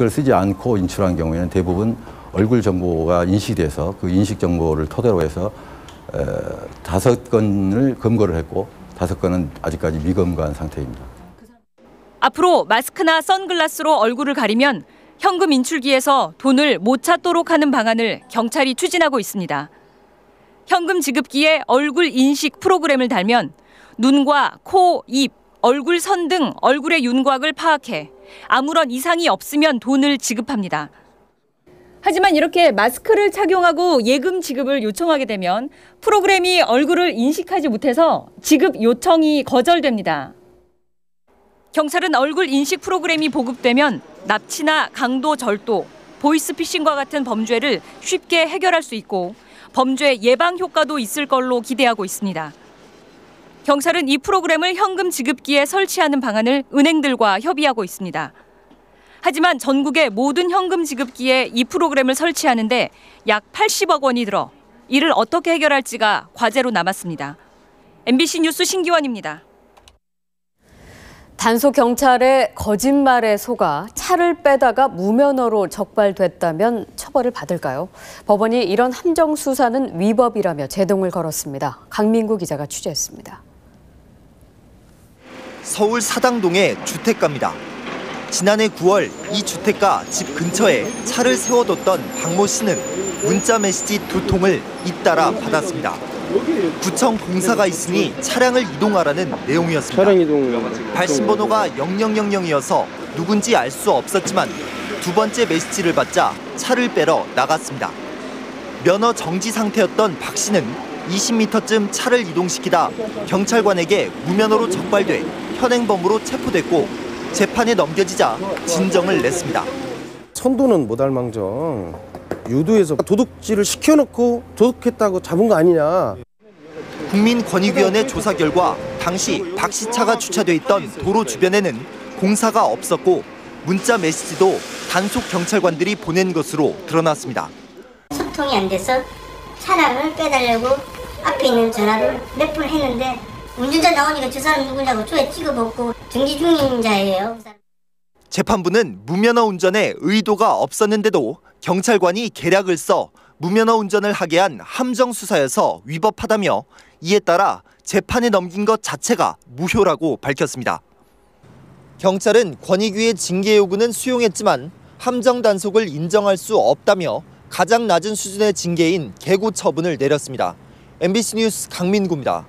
마스크를 쓰지 않고 인출한 경우에는 대부분 얼굴 정보가 인식돼서 그 인식 정보를 토대로 해서 5건을 검거를 했고 5건은 아직까지 미검거한 상태입니다. 앞으로 마스크나 선글라스로 얼굴을 가리면 현금 인출기에서 돈을 못 찾도록 하는 방안을 경찰이 추진하고 있습니다. 현금 지급기에 얼굴 인식 프로그램을 달면 눈과 코, 입, 얼굴 선 등 얼굴의 윤곽을 파악해 아무런 이상이 없으면 돈을 지급합니다. 하지만 이렇게 마스크를 착용하고 예금 지급을 요청하게 되면 프로그램이 얼굴을 인식하지 못해서 지급 요청이 거절됩니다. 경찰은 얼굴 인식 프로그램이 보급되면 납치나 강도 절도, 보이스피싱과 같은 범죄를 쉽게 해결할 수 있고 범죄 예방 효과도 있을 걸로 기대하고 있습니다. 경찰은 이 프로그램을 현금 지급기에 설치하는 방안을 은행들과 협의하고 있습니다. 하지만 전국의 모든 현금 지급기에 이 프로그램을 설치하는데 약 80억 원이 들어 이를 어떻게 해결할지가 과제로 남았습니다. MBC 뉴스 신기원입니다. 단속 경찰의 거짓말에 속아 차를 빼다가 무면허로 적발됐다면 처벌을 받을까요? 법원이 이런 함정 수사는 위법이라며 제동을 걸었습니다. 강민구 기자가 취재했습니다. 서울 사당동의 주택가입니다. 지난해 9월 이 주택가 집 근처에 차를 세워뒀던 박모 씨는 문자 메시지 2통을 잇따라 받았습니다. 구청 공사가 있으니 차량을 이동하라는 내용이었습니다. 차량 이동. 발신번호가 0000이어서 누군지 알 수 없었지만 두 번째 메시지를 받자 차를 빼러 나갔습니다. 면허 정지 상태였던 박 씨는 20m쯤 차를 이동시키다 경찰관에게 무면허로 적발돼 현행범으로 체포됐고 재판에 넘겨지자 진정을 냈습니다. 선도는 못할망정 유도해서 도둑질을 시켜놓고 도둑했다고 잡은 거 아니냐. 국민권익위원회 조사 결과 당시 박 씨 차가 주차돼 있던 도로 주변에는 공사가 없었고 문자 메시지도 단속 경찰관들이 보낸 것으로 드러났습니다. 소통이 안 돼서 차량을 빼달라고 앞에 있는 전화를 몇 번 했는데 운전자 나오니까 저 사람 누구냐고 조에 찍어보고 정지 중인 자예요. 재판부는 무면허 운전에 의도가 없었는데도 경찰관이 계략을 써 무면허 운전을 하게 한 함정 수사여서 위법하다며 이에 따라 재판에 넘긴 것 자체가 무효라고 밝혔습니다. 경찰은 권익위의 징계 요구는 수용했지만 함정 단속을 인정할 수 없다며 가장 낮은 수준의 징계인 개고 처분을 내렸습니다. MBC 뉴스 강민구입니다.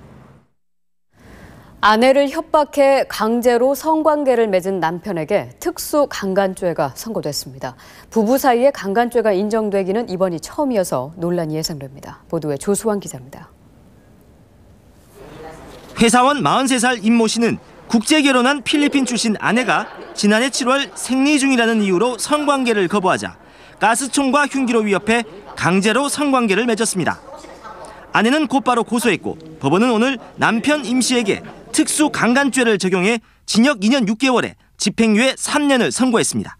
아내를 협박해 강제로 성관계를 맺은 남편에게 특수 강간죄가 선고됐습니다. 부부 사이에 강간죄가 인정되기는 이번이 처음이어서 논란이 예상됩니다. 보도에 조수환 기자입니다. 회사원 43살 임모 씨는 국제 결혼한 필리핀 출신 아내가 지난해 7월 생리 중이라는 이유로 성관계를 거부하자 가스총과 흉기로 위협해 강제로 성관계를 맺었습니다. 아내는 곧바로 고소했고 법원은 오늘 남편 임 씨에게 특수 강간죄를 적용해 징역 2년 6개월에 집행유예 3년을 선고했습니다.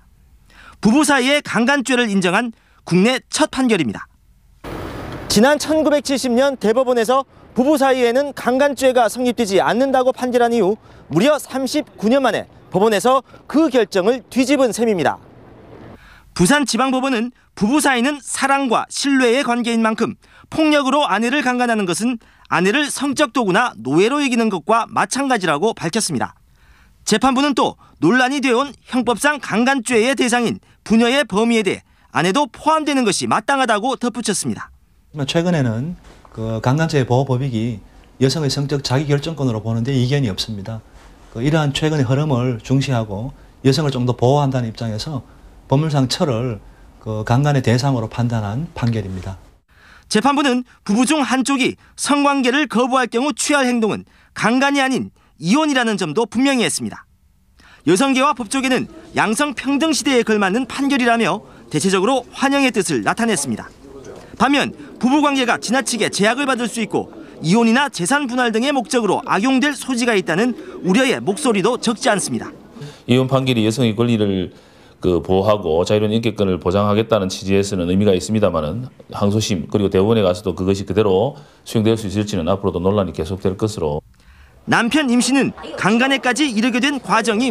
부부 사이의 강간죄를 인정한 국내 첫 판결입니다. 지난 1970년 대법원에서 부부 사이에는 강간죄가 성립되지 않는다고 판결한 이후 무려 39년 만에 법원에서 그 결정을 뒤집은 셈입니다. 부산지방법원은 부부 사이는 사랑과 신뢰의 관계인 만큼 폭력으로 아내를 강간하는 것은 아내를 성적 도구나 노예로 여기는 것과 마찬가지라고 밝혔습니다. 재판부는 또 논란이 되어온 형법상 강간죄의 대상인 부녀의 범위에 대해 아내도 포함되는 것이 마땅하다고 덧붙였습니다. 최근에는 그 강간죄 보호법익이 여성의 성적 자기결정권으로 보는데 이견이 없습니다. 이러한 최근의 흐름을 중시하고 여성을 좀 더 보호한다는 입장에서 법률상 철을 강간의 대상으로 판단한 판결입니다. 재판부는 부부 중 한쪽이 성관계를 거부할 경우 취할 행동은 강간이 아닌 이혼이라는 점도 분명히 했습니다. 여성계와 법조계는 양성평등 시대에 걸맞는 판결이라며 대체적으로 환영의 뜻을 나타냈습니다. 반면 부부관계가 지나치게 제약을 받을 수 있고 이혼이나 재산 분할 등의 목적으로 악용될 소지가 있다는 우려의 목소리도 적지 않습니다. 이혼 판결이 여성의 권리를 보호하고 자유로운 인격권을 보장하겠다는 취지에서는 의미가 있습니다만은 항소심 그리고 대법원에 가서도 그것이 그대로 수용될 수 있을지는 앞으로도 논란이 계속될 것으로. 남편 임 씨는 강간에까지 이르게 된 과정이